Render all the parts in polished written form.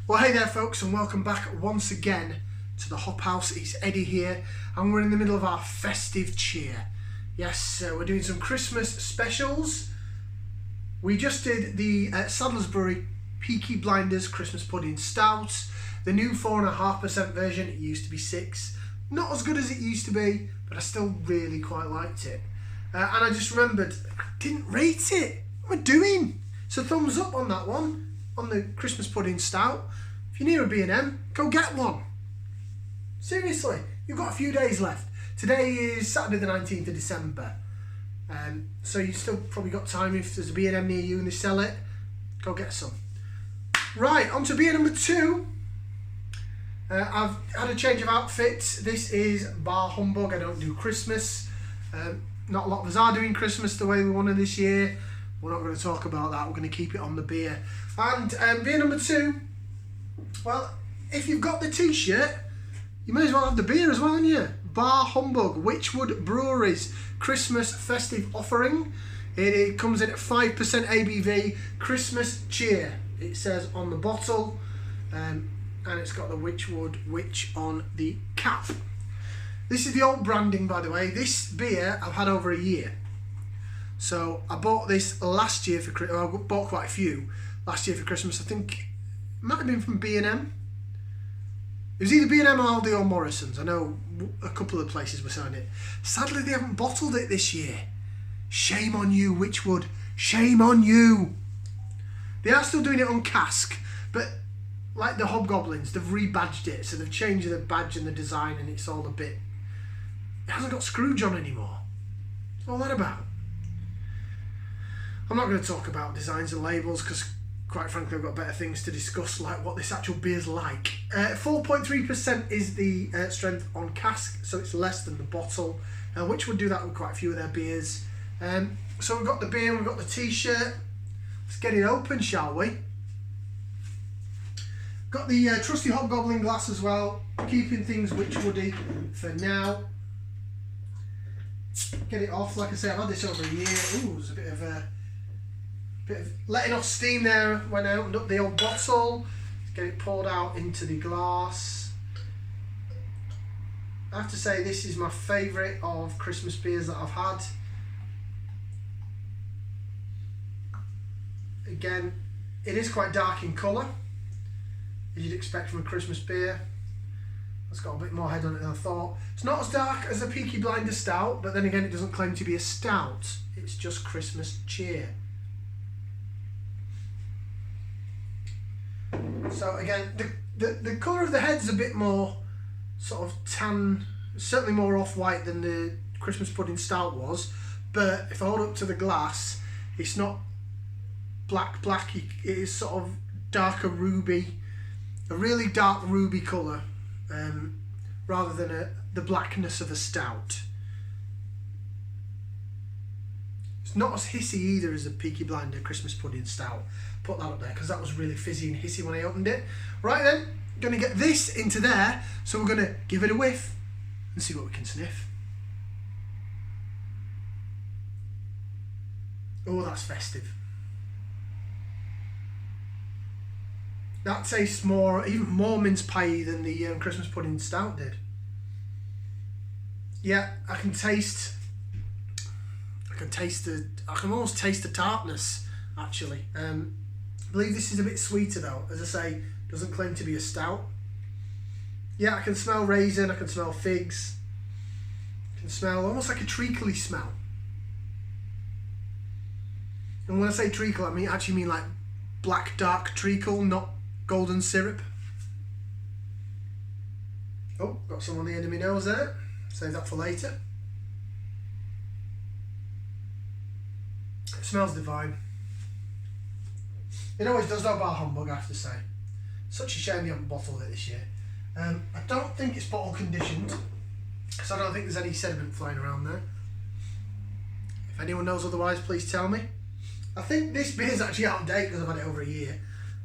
Well, hey there folks, and welcome back once again to the Hop House. It's Eddie here, and we're in the middle of our festive cheer. Yes, we're doing some Christmas specials. We just did the Sadler's Brewery Peaky Blinders Christmas Pudding Stout, the new 4.5% version. It used to be 6. Not as good as it used to be, but I still really quite liked it. And I just remembered, I didn't rate it. What am I doing? So thumbs up on that one, on the Christmas Pudding Stout. If you're near a B&M, go get one. Seriously, you've got a few days left. Today is Saturday the 19th of December. So you've still probably got time. If there's a B&M near you and they sell it, go get some. Right, on to beer number 2. I've had a change of outfit. This is Bah Humbug. I don't do Christmas. Not a lot of us are doing Christmas the way we wanted this year. We're not going to talk about that. We're going to keep it on the beer. And beer number 2, well, if you've got the t-shirt, you may as well have the beer as well, haven't you? Bah Humbug, Wychwood Brewery's Christmas festive offering. It comes in at 5% ABV, Christmas cheer, it says on the bottle. And it's got the Wychwood Witch on the cap. This is the old branding, by the way. This beer I've had over a year. So I bought this last year for Christmas. I bought quite a few last year for Christmas. I think it might have been from B&M. It was either B&M, Aldi or Morrison's. I know a couple of places were selling it. Sadly, they haven't bottled it this year. Shame on you, Wychwood. Shame on you. They are still doing it on cask, but like the Hobgoblins, they've rebadged it. So they've changed the badge and the design, and it's all a bit... It hasn't got Scrooge on anymore. What's all that about? I'm not going to talk about designs and labels because, quite frankly, I've got better things to discuss, like what this actual beer's like. 4.3% is the strength on cask, so it's less than the bottle, which would do that with quite a few of their beers. So we've got the beer, we've got the t-shirt. Let's get it open, shall we? Got the trusty Hobgoblin glass as well, keeping things Wychwoody for now. Get it off. Like I say, I've had this over a year. Ooh, there's a bit of letting off steam there when I opened up the old bottle. Let's get it poured out into the glass. I have to say, this is my favourite of Christmas beers that I've had. Again, it is quite dark in colour, as you'd expect from a Christmas beer. It's got a bit more head on it than I thought. It's not as dark as a Peaky Blinders Stout, but then again, it doesn't claim to be a stout. It's just Christmas cheer. So again, the colour of the head's a bit more sort of tan, certainly more off-white than the Christmas Pudding Stout was. But if I hold up to the glass, it's not black. It is sort of darker ruby, a really dark ruby colour. Rather than the blackness of a stout. It's not as hissy either as a Peaky Blinder Christmas Pudding Stout. Put that up there because that was really fizzy and hissy when I opened it. Right then, going to get this into there, so we're going to give it a whiff and see what we can sniff. Oh, that's festive. That tastes even more mince pie than the Christmas Pudding Stout did. Yeah, I can almost taste the tartness, actually. I believe this is a bit sweeter though. As I say, doesn't claim to be a stout. Yeah, I can smell raisin, I can smell figs. I can smell almost like a treacly smell. And when I say treacle, I actually mean like black dark treacle, not golden syrup. Oh, got some on the end of my nose there. Save that for later. It smells divine. It always does though, Bah Humbug, I have to say. Such a shame they haven't bottled it this year. I don't think it's bottle conditioned, because I don't think there's any sediment flying around there. If anyone knows otherwise, please tell me. I think this beer's actually out of date because I've had it over a year.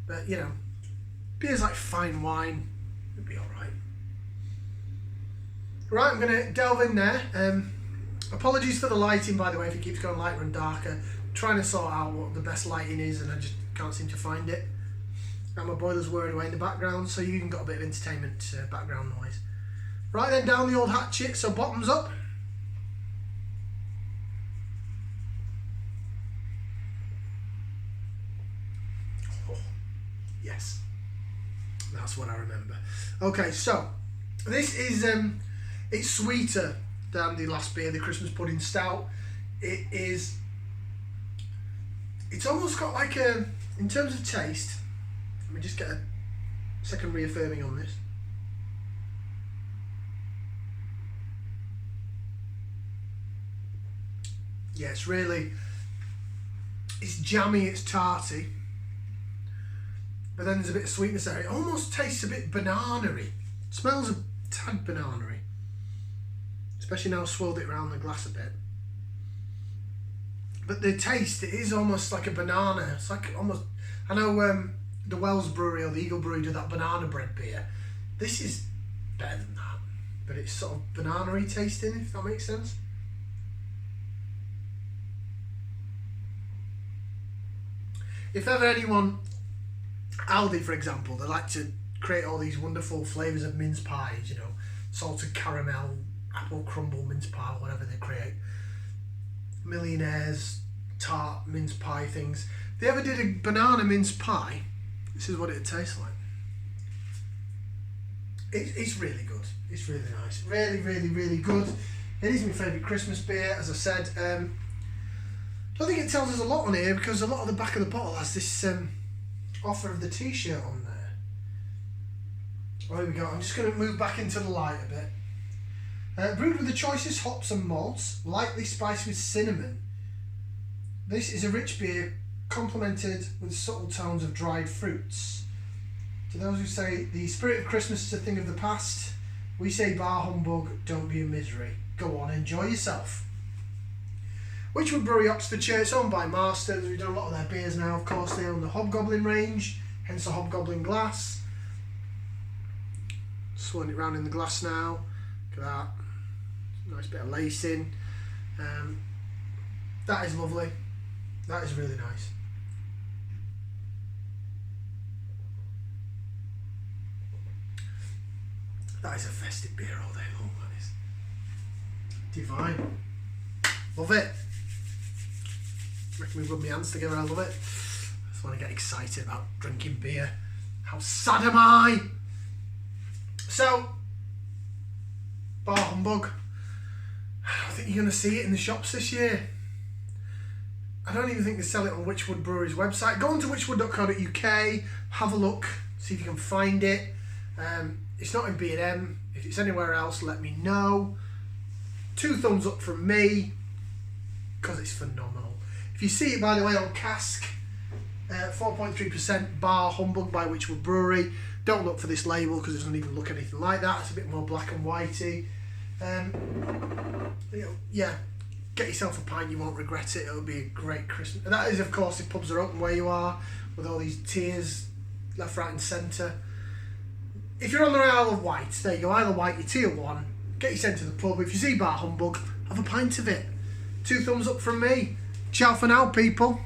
But, you know, beer's like fine wine. It'd be alright. Right, I'm going to delve in there. Apologies for the lighting, by the way, if it keeps going lighter and darker. I'm trying to sort out what the best lighting is and I just can't seem to find it. And my boiler's whirring away in the background, so you've even got a bit of entertainment background noise. Right then, down the old hatchet, so bottoms up. Oh, yes, that's what I remember. Okay, so this is it's sweeter than the last beer, the Christmas Pudding Stout. It's almost got like a, in terms of taste, let me just get a second reaffirming on this. Yeah, it's jammy, it's tarty, but then there's a bit of sweetness there. It almost tastes a bit banana-y. Smells a tad banana-y, especially now I've swirled it around the glass a bit. But the taste, it is almost like a banana. It's like almost, I know the Wells Brewery or the Eagle Brewery do that banana bread beer. This is better than that, but it's sort of banana-y tasting, if that makes sense. If ever anyone, Aldi for example, they like to create all these wonderful flavours of mince pies, you know, salted caramel, apple crumble mince pie, whatever they create. Millionaires, tart, mince pie things. If they ever did a banana mince pie, this is what it tastes like. It's really good. It's really nice. Really, really, really good. It is my favourite Christmas beer, as I said. I don't think it tells us a lot on here because a lot of the back of the bottle has this offer of the t-shirt on there. Oh, here we go. I'm just going to move back into the light a bit. Brewed with the choicest hops and malts, lightly spiced with cinnamon. This is a rich beer complemented with subtle tones of dried fruits. To those who say the spirit of Christmas is a thing of the past, we say Bah Humbug, don't be a misery. Go on, enjoy yourself. Wychwood Brewery, Oxfordshire. It's owned by Marston's. We've done a lot of their beers now, of course. They own the Hobgoblin range, hence the Hobgoblin glass. Swirling it round in the glass now. Look at that. Nice bit of lacing. That is lovely. That is really nice. That is a festive beer all day long, that is. Divine. Love it. Making me rub my hands together, I love it. I just want to get excited about drinking beer. How sad am I? So, Bah Humbug. I don't think you're going to see it in the shops this year. I don't even think they sell it on Wychwood Brewery's website. Go on to wychwood.co.uk, have a look, see if you can find it. It's not in B&M. If it's anywhere else, let me know. 2 thumbs up from me, because it's phenomenal. If you see it, by the way, on cask, 4.3% Bah Humbug by Wychwood Brewery. Don't look for this label because it doesn't even look anything like that. It's a bit more black and whitey. Yeah, get yourself a pint, you won't regret it. It'll be a great Christmas. And that is, of course, if pubs are open where you are, with all these tiers left, right and centre. If you're on the Isle of Wight, there you go, Isle of Wight, you're tier 1, get you sent to the pub. If you see Bah Humbug, have a pint of it. 2 thumbs up from me. Ciao for now, people.